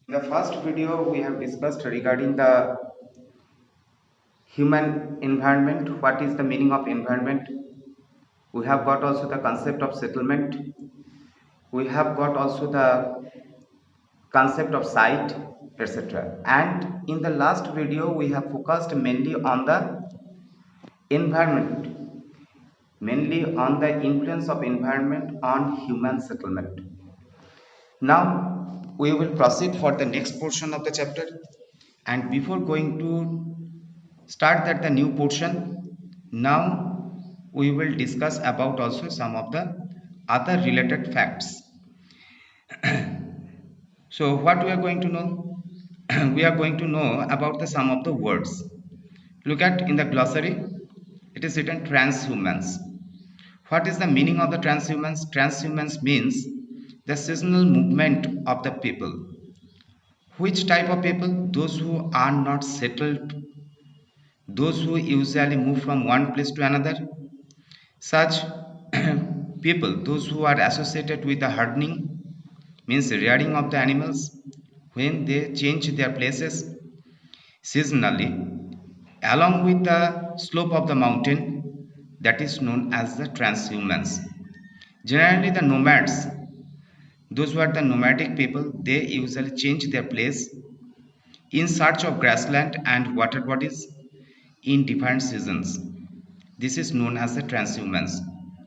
In the first video, we have discussed regarding the human environment. What is the meaning of environment? We have got also the concept of settlement. We have got also the concept of site, etc. And in the last video, we have focused mainly on the environment, mainly on the influence of environment on human settlement. Now, we will proceed for the next portion of the chapter. And before going to start that the new portion, now we will discuss about also some of the other related facts. So what we are going to know? We are going to know about the some of the words. Look at in the glossary, it is written transhumans. What is the meaning of the transhumans? Transhumans means the seasonal movement of the people. Which type of people? Those who are not settled, those who usually move from one place to another. Such people, those who are associated with the hardening, means rearing of the animals, when they change their places seasonally along with the slope of the mountain, that is known as the transhumans. Generally, the nomads, those who are the nomadic people, they usually change their place in search of grassland and water bodies in different seasons. This is known as the transhumance.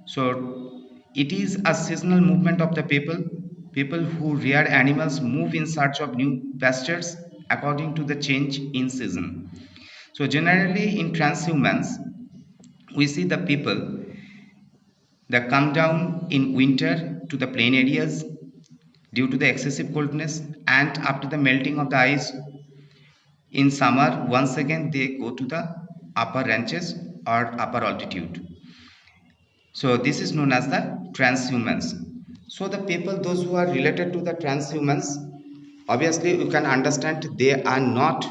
So it is a seasonal movement of the people. People who rear animals move in search of new pastures according to the change in season. So generally in transhumance, we see the people that come down in winter to the plain areas due to the excessive coldness, and after the melting of the ice in summer, once again they go to the upper ranges or upper altitude. So this is known as the transhumans. So the people, those who are related to the transhumans, obviously you can understand they are not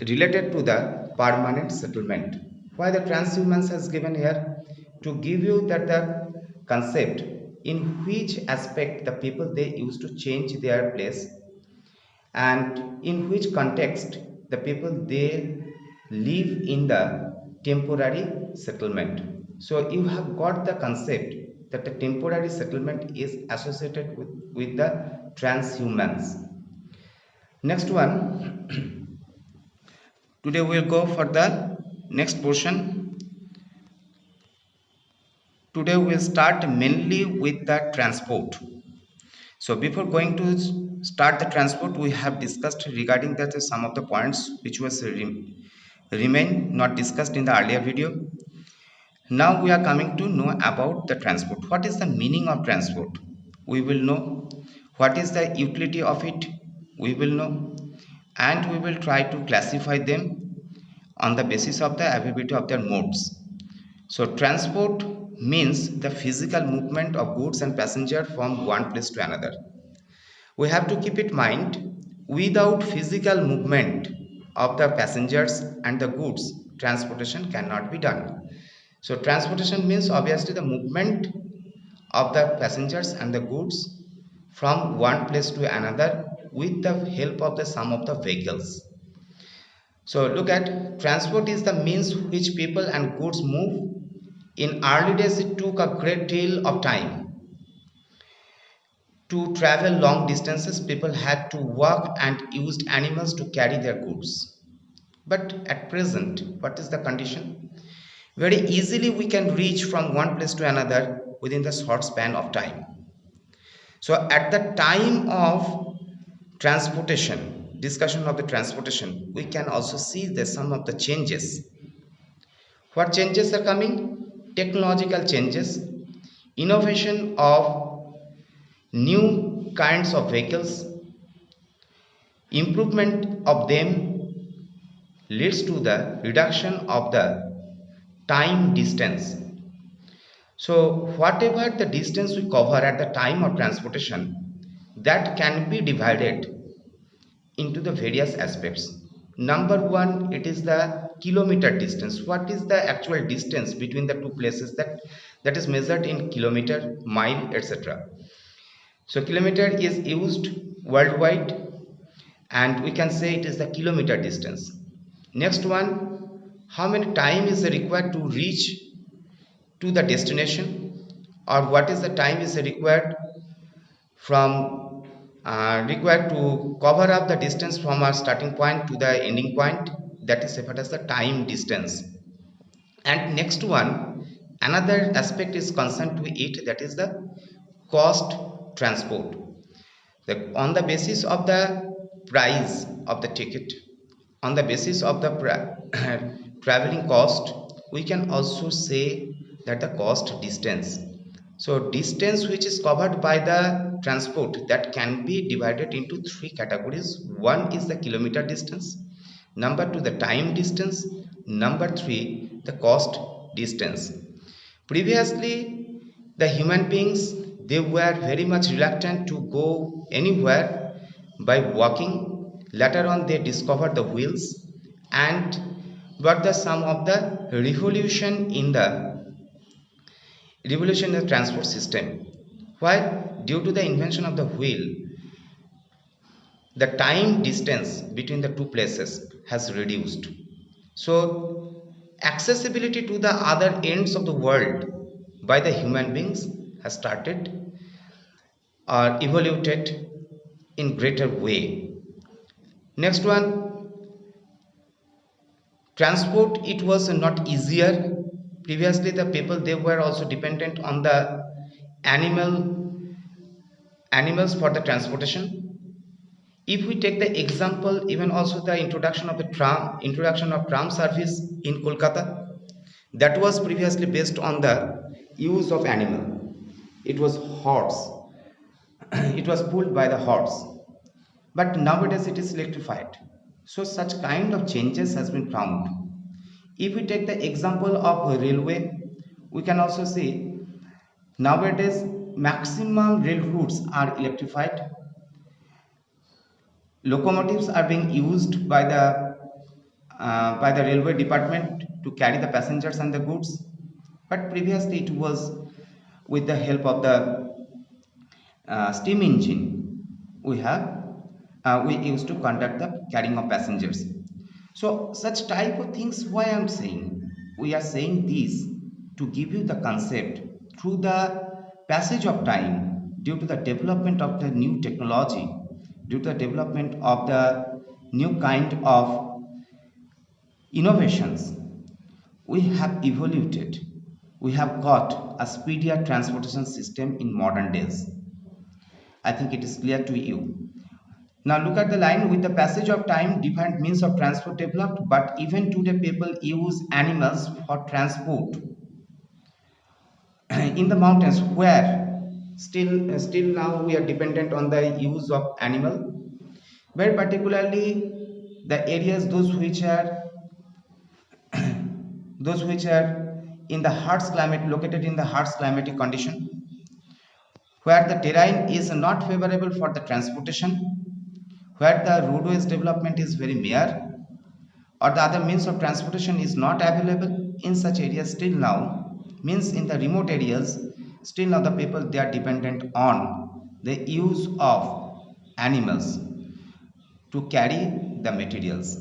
related to the permanent settlement. Why the transhumans has given here? To give you that the concept in which aspect the people they used to change their place, and in which context the people they live in the temporary settlement. So you have got the concept that the temporary settlement is associated with the transhumans. Next one, today we'll go for the next portion. Today we'll start mainly with the transport. So before going to start the transport, we have discussed regarding that some of the points which was remain not discussed in the earlier video. Now we are coming to know about the transport. What is the meaning of transport? We will know. What is the utility of it? We will know. And we will try to classify them on the basis of the availability of their modes. So transport means the physical movement of goods and passenger from one place to another. We have to keep in mind, without physical movement of the passengers and the goods, transportation cannot be done. So transportation means obviously the movement of the passengers and the goods from one place to another with the help of the some of the vehicles. So look at, transport is the means which people and goods move. In early days it took a great deal of time. To travel long distances, people had to walk and used animals to carry their goods. But at present, what is the condition? Very easily we can reach from one place to another within the short span of time. So at the time of transportation, discussion of the transportation, we can also see the some of the changes. What changes are coming? Technological changes, innovation of new kinds of vehicles, improvement of them leads to the reduction of the time distance. So whatever the distance we cover at the time of transportation, that can be divided into the various aspects. Number one, it is the kilometer distance. What is the actual distance between the two places? That is measured in kilometer, mile, etc. So kilometer is used worldwide, and we can say it is the kilometer distance. Next one, how many time is required to reach to the destination, or what is the time is from required to cover up the distance from our starting point to the ending point, that is referred as the time distance. And next one, another aspect is concerned to it, that is the cost transport. On the basis of the price of the ticket, on the basis of the traveling cost, we can also say that the cost distance. So distance which is covered by the transport, that can be divided into three categories. One is the kilometer distance, number two the time distance, number three the cost distance. Previously, the human beings, they were very much reluctant to go anywhere by walking. Later on, they discovered the wheels and brought the some of the revolution in the transport system. Why? Due to the invention of the wheel, the time distance between the two places has reduced. So accessibility to the other ends of the world by the human beings has started or evolved in greater way. Next one, transport, it was not easier. Previously the people, they were also dependent on the animals for the transportation. If we take the example, even also the introduction of tram service in Kolkata, that was previously based on the use of animal. It was horse. It was pulled by the horse. But nowadays it is electrified. So such kind of changes has been found. If we take the example of railway, we can also see nowadays maximum rail routes are electrified. Locomotives are being used by the railway department to carry the passengers and the goods, but previously it was with the help of the steam engine we used to conduct the carrying of passengers. So such type of things, why I'm saying, we are saying this to give you the concept through the passage of time, due to the development of the new technology, due to the development of the new kind of innovations, we have evolved. We have got a speedier transportation system in modern days. I think it is clear to you. Now look at the line, with the passage of time, different means of transport developed, but even today people use animals for transport. In the mountains, where still now we are dependent on the use of animal, very particularly the areas those which are in the harsh climate, located in the harsh climatic condition, where the terrain is not favorable for the transportation, where the roadways development is very mere, or the other means of transportation is not available. In such areas, still now, means in the remote areas, still now the people, they are dependent on the use of animals to carry the materials.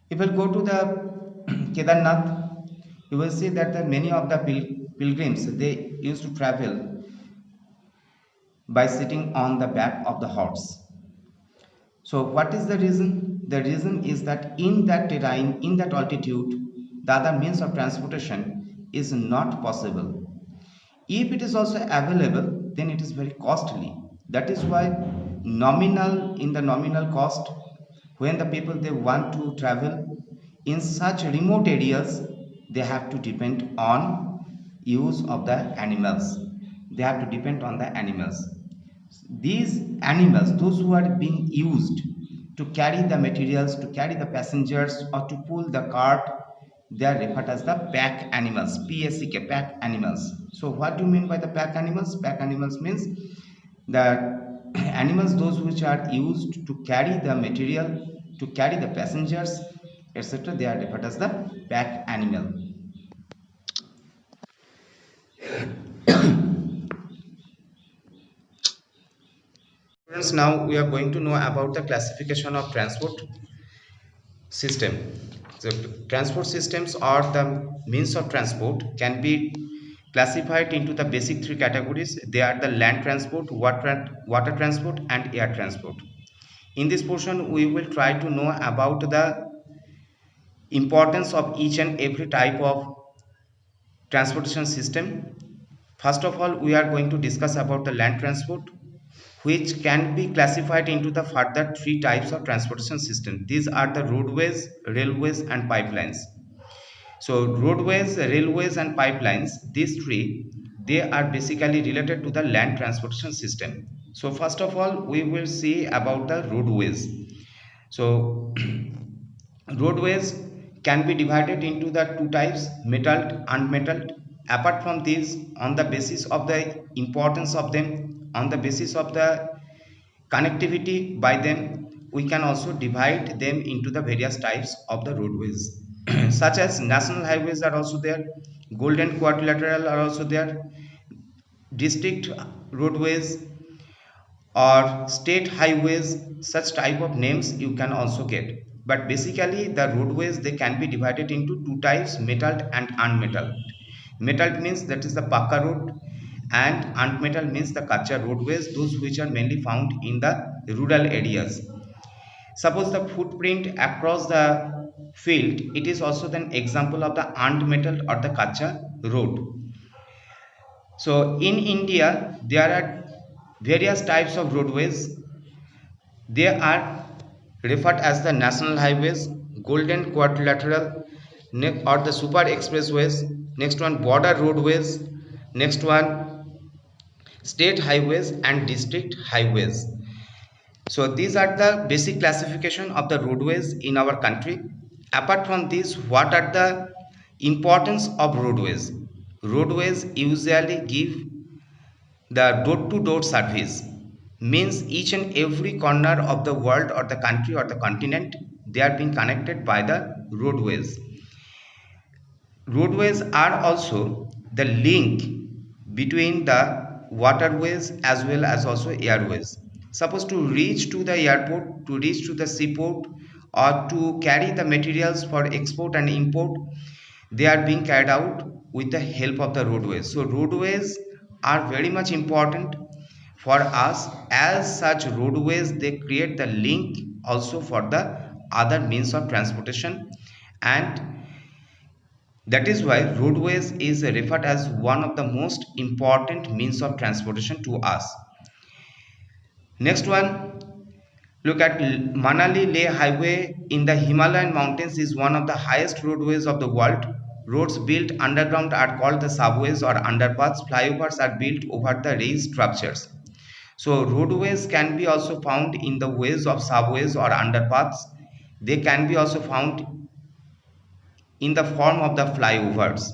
If we go to the Kedarnath, you will see that many of the pilgrims, they used to travel by sitting on the back of the horse. So what is the reason? The reason is that in that terrain, in that altitude, the other means of transportation is not possible. If it is also available, then it is very costly. That is why in the nominal cost, when the people, they want to travel in such remote areas, they have to depend on use of the animals. They have to depend on the animals. These animals, those who are being used to carry the materials, to carry the passengers, or to pull the cart, they are referred as the pack animals. PACK, pack animals. So what do you mean by the pack animals? Pack animals means the animals, those which are used to carry the material, to carry the passengers, etc., they are referred as the pack animal. Friends, now we are going to know about the classification of transport system. So transport systems or the means of transport can be classified into the basic three categories. They are the land transport, water transport and air transport. In this portion we will try to know about the importance of each and every type of transportation system. First of all, we are going to discuss about the land transport, which can be classified into the further three types of transportation system. These are the roadways, railways and pipelines. So roadways, railways and pipelines, these three, they are basically related to the land transportation system. So first of all, we will see about the roadways. So roadways can be divided into the two types, metalled, unmetalled. Apart from these, on the basis of the importance of them, on the basis of the connectivity by them, we can also divide them into the various types of the roadways such as national highways are also there, golden quadrilateral are also there, district roadways or state highways. Such type of names you can also get, but basically the roadways, they can be divided into two types, metalled and unmetalled. Metalled means that is the Pakka road, and unmetalled means the Kacha roadways, those which are mainly found in the rural areas. Suppose the footprint across the field, it is also an example of the unmetalled or the Kacha road. So in India, there are various types of roadways. They are referred as the national highways, golden quadrilateral, or the super expressways. Next one, border roadways. Next one, state highways and district highways. So these are the basic classification of the roadways in our country. Apart from this, what are the importance of roadways? Roadways usually give the door-to-door service, means each and every corner of the world or the country or the continent, they are being connected by the roadways. Roadways are also the link between the waterways as well as also airways. Suppose to reach to the airport, to reach to the seaport, or to carry the materials for export and import, they are being carried out with the help of the roadways. So roadways are very much important for us. As such, roadways, they create the link also for the other means of transportation, and that is why roadways is referred as one of the most important means of transportation to us. Next one, look at Manali Leh Highway in the Himalayan mountains is one of the highest roadways of the world. Roads built underground are called the subways or underpaths. Flyovers are built over the raised structures. So roadways can be also found in the ways of subways or underpaths. They can be also found in the form of the flyovers.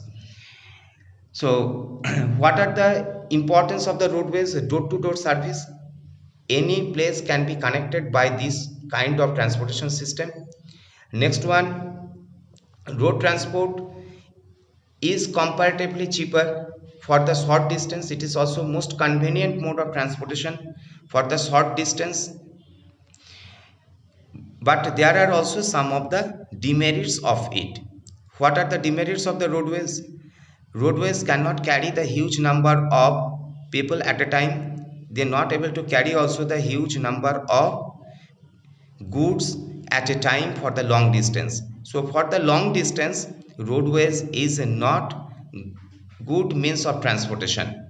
So what are the importance of the roadways? Door-to-door service. Any place can be connected by this kind of transportation system. Next one, road transport is comparatively cheaper for the short distance. It is also most convenient mode of transportation for the short distance, but there are also some of the demerits of it. What are the demerits of the roadways? Roadways cannot carry the huge number of people at a time. They are not able to carry also the huge number of goods at a time for the long distance. So for the long distance, roadways is not good means of transportation.